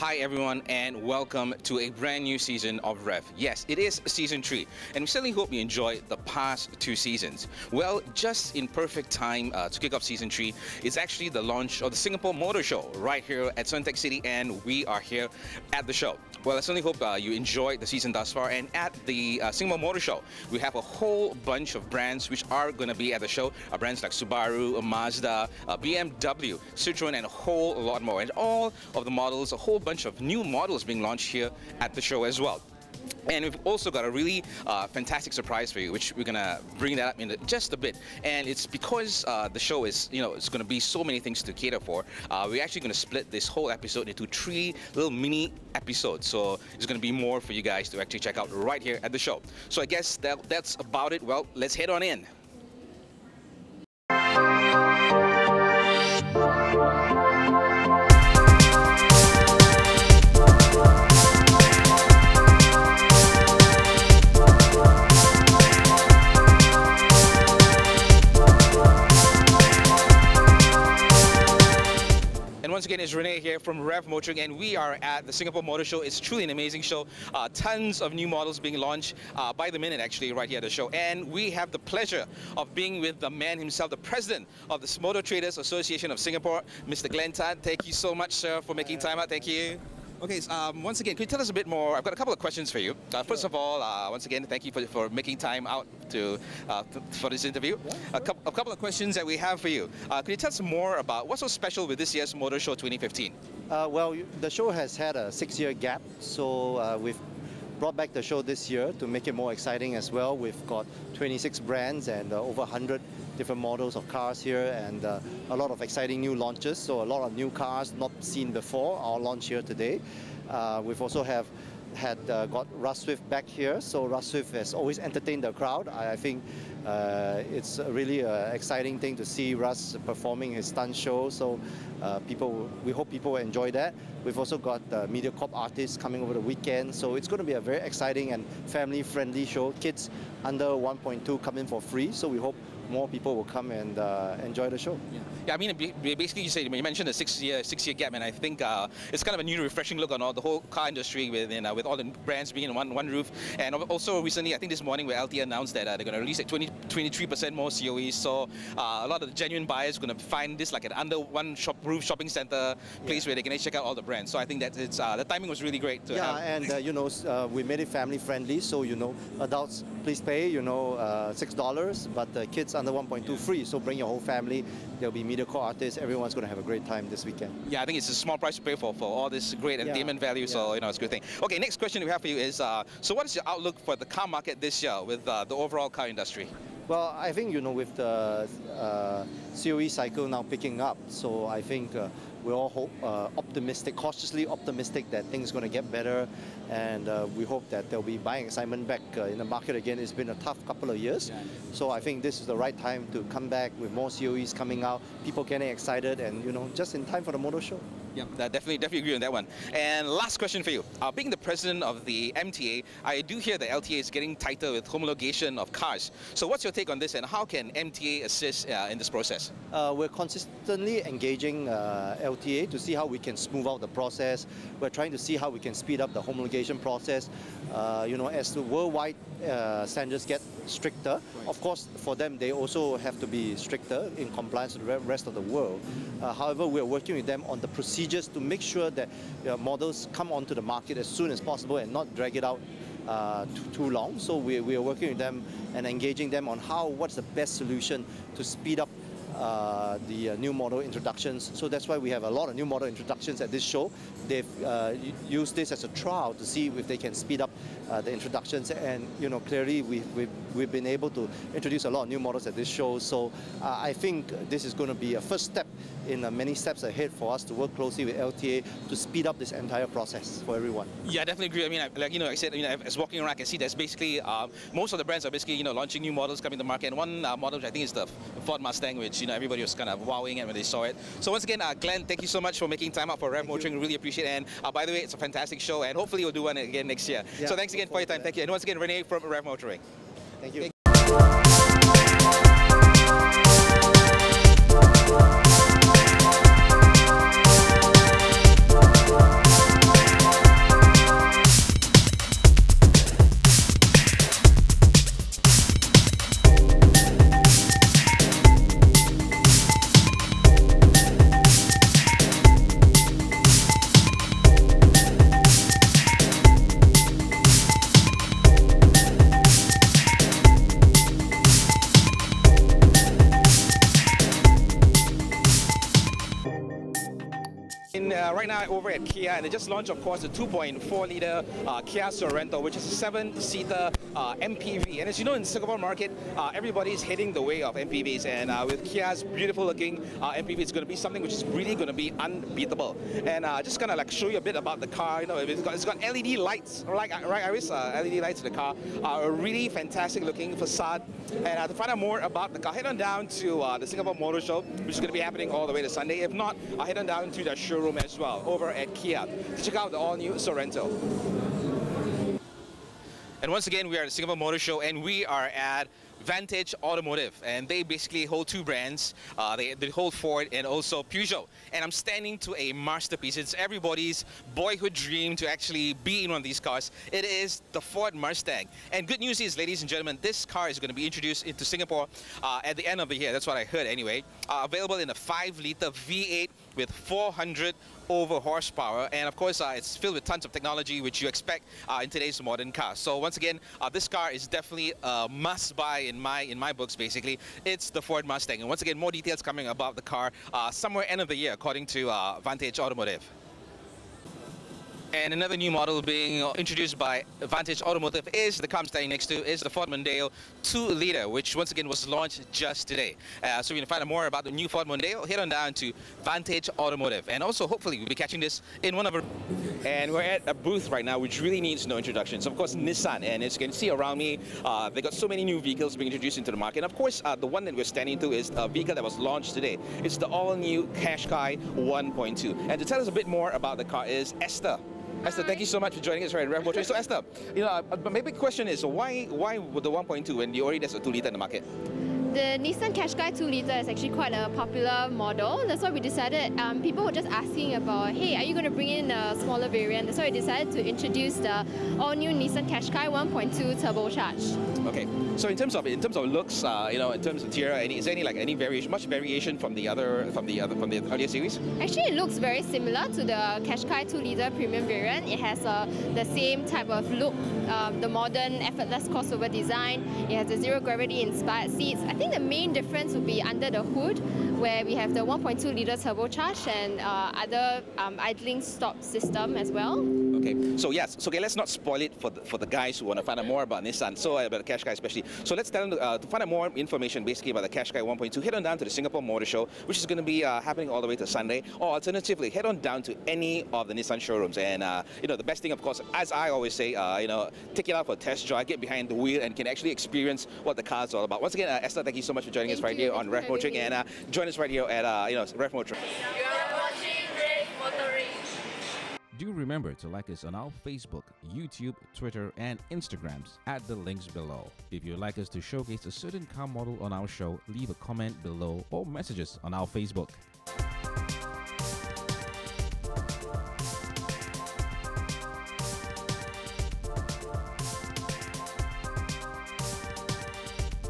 Hi everyone, and welcome to a brand new season of Revv. Yes, it is Season 3, and we certainly hope you enjoyed the past 2 seasons. Well, just in perfect time to kick off Season 3 is actually the launch of the Singapore Motorshow right here at Suntec City, and we are here at the show. Well, I certainly hope you enjoyed the season thus far, and at the Singapore Motorshow, we have a whole bunch of brands which are going to be at the show. Brands like Subaru, Mazda, BMW, Citroen, and a whole lot more. And all of the models, a whole bunch of new models being launched here at the show as well. And we've also got a really fantastic surprise for you, which we're gonna bring that up in just a bit. And it's because the show is, it's gonna be so many things to cater for. We're actually gonna split this whole episode into 3 little mini episodes. So it's gonna be more for you guys to actually check out right here at the show. So I guess that's about it. Well, let's head on in. Once again, it's Renee here from Revv Motoring, and we are at the Singapore Motor Show. It's truly an amazing show. Tons of new models being launched by the minute, actually, right here at the show. And we have the pleasure of being with the man himself, the president of the Motor Traders Association of Singapore, Mr. Glenn Tan. Thank you so much, sir, for making time out. Thank you. Okay, once again, could you tell us a bit more? I've got a couple of questions for you. First of all, once again, thank you for making time out for this interview. Yeah, sure. A couple of questions that we have for you. Could you tell us more about what's so special with this year's Motor Show 2015? Well, the show has had a 6-year gap, so we've brought back the show this year to make it more exciting as well. We've got 26 brands and over 100 different models of cars here, and a lot of exciting new launches. So a lot of new cars not seen before are launched here today. We've also got Russ Swift back here. So Russ Swift has always entertained the crowd. I think it's really an exciting thing to see Russ performing his stunt show. So we hope people will enjoy that. We've also got MediaCorp artists coming over the weekend. So it's going to be a very exciting and family-friendly show. Kids under 1.2 come in for free. So we hope more people will come and enjoy the show. Yeah, I mean, basically you mentioned the 6-year gap, and I think it's kind of a new, refreshing look on the whole car industry with all the brands being in one roof. And also recently, I think this morning, where LT announced that they're going to release 23% more COEs. So a lot of the genuine buyers are going to find this like an under one roof shopping center place where they can check out all the brands. So I think that the timing was really great to have. And we made it family friendly. So adults please pay $6, but kids under 1.2 free. So bring your whole family. There'll be MediaCorp artists. Everyone's going to have a great time this weekend. Yeah, I think it's a small price to pay for all this great entertainment value. So it's a good thing. Okay, next question we have for you is: so what is your outlook for the car market this year with the overall car industry? Well, I think with the COE cycle now picking up, so I think we're all optimistic, cautiously optimistic that things are going to get better, and we hope that there'll be buying excitement back in the market again. It's been a tough couple of years, so I think this is the right time to come back with more COEs coming out, people getting excited, and just in time for the motor show. Yeah, definitely agree on that one. And last question for you. Being the president of the MTA, I do hear that LTA is getting tighter with homologation of cars. So what's your take on this, and how can MTA assist in this process? We're consistently engaging LTA to see how we can smooth out the process. We're trying to see how we can speed up the homologation process. As the worldwide standards get stricter, of course, for them, they also have to be stricter in compliance with the rest of the world. However, we're working with them on the procedures to make sure that models come onto the market as soon as possible and not drag it out too long. So we are working with them and engaging them on what's the best solution to speed up the new model introductions. So that's why we have a lot of new model introductions at this show. They've used this as a trial to see if they can speed up the introductions, and clearly we've been able to introduce a lot of new models at this show. So I think this is going to be a first step in many steps ahead for us to work closely with LTA to speed up this entire process for everyone. Yeah, I definitely agree. I mean, I said, as walking around, I can see there's basically most of the brands are basically launching new models coming to the market. And one model which I think is the Ford Mustang, which everybody was kind of wowing at when they saw it. So once again, Glenn, thank you so much for making time out for Revv Motoring. Really appreciate it. And by the way, it's a fantastic show, and hopefully we'll do one again next year. Yeah, so thanks again for your time. Thank you. And once again, Renee from Revv Motoring. Thank you. right now over at Kia, and they just launched, of course, the 2.4-liter Kia Sorento, which is a 7-seater MPV. And as you know, in the Singapore market, everybody's heading the way of MPVs, and with Kia's beautiful-looking MPV, it's going to be something which is really going to be unbeatable. And just kind of like show you a bit about the car. You know, it's got LED lights, right, Iris? LED lights in the car. A really fantastic-looking facade. And to find out more about the car, head on down to the Singapore Motorshow, which is going to be happening all the way to Sunday. If not, head on down to the showroom as well over at Kia to check out the all-new Sorento. And once again, we are at the Singapore Motorshow, and we are at Vantage Automotive, and they basically hold two brands. They hold Ford and also Peugeot. And I'm standing to a masterpiece. It's everybody's boyhood dream to actually be in one of these cars. It is the Ford Mustang. And good news is, ladies and gentlemen, this car is going to be introduced into Singapore at the end of the year. That's what I heard anyway. Available in a 5-liter V8 with 400 over horsepower, and of course it's filled with tons of technology which you expect in today's modern cars. So once again, this car is definitely a must-buy in my books. Basically, it's the Ford Mustang. And once again, more details coming about the car somewhere end of the year, according to Vantage Automotive. And another new model being introduced by Vantage Automotive is the car I'm standing next to, is the Ford Mondeo 2-liter, which once again was launched just today. So you can find out more about the new Ford Mondeo, head on down to Vantage Automotive. And also, hopefully, we'll be catching this in one of our... And we're at a booth right now, which really needs no introduction. So, of course, Nissan. And as you can see around me, they got so many new vehicles being introduced into the market. And of course, the one that we're standing to is a vehicle that was launched today. It's the all-new Qashqai 1.2. And to tell us a bit more about the car is Esther. Esther, thank you so much for joining us here at Revv Motoring. So Esther, you know, my big question is, why would the 1.2 when you already there's a 2-liter in the market? The Nissan Qashqai 2-liter is actually quite a popular model. That's why we decided, people were just asking about, hey, are you going to bring in a smaller variant? That's why we decided to introduce the all-new Nissan Qashqai 1.2 turbocharged. Okay, so in terms of looks, you know, in terms of interior, is there any variation, much variation from the earlier series? Actually, it looks very similar to the Qashqai 2-liter premium variant. It has the same type of look, the modern, effortless crossover design. It has the zero-gravity inspired seats. I think the main difference would be under the hood, where we have the 1.2-liter turbocharged and other idling stop system as well. Okay, so yes, so okay, let's not spoil it for the guys who want to find out more about Nissan, so about the Qashqai especially. So let's tell them to find out more information basically about the Qashqai 1.2. Head on down to the Singapore Motorshow, which is going to be happening all the way to Sunday, or alternatively, head on down to any of the Nissan showrooms. And you know, the best thing, of course, as I always say, you know, take it out for a test drive, get behind the wheel, and can actually experience what the car is all about. Once again, Esther, thank you so much for joining us right here on Revv Motoring, and join us right here at you know, Revv Motoring. You're watching Revv Motoring. Do remember to like us on our Facebook, YouTube, Twitter, and Instagrams at the links below. If you'd like us to showcase a certain car model on our show, leave a comment below or message us on our Facebook.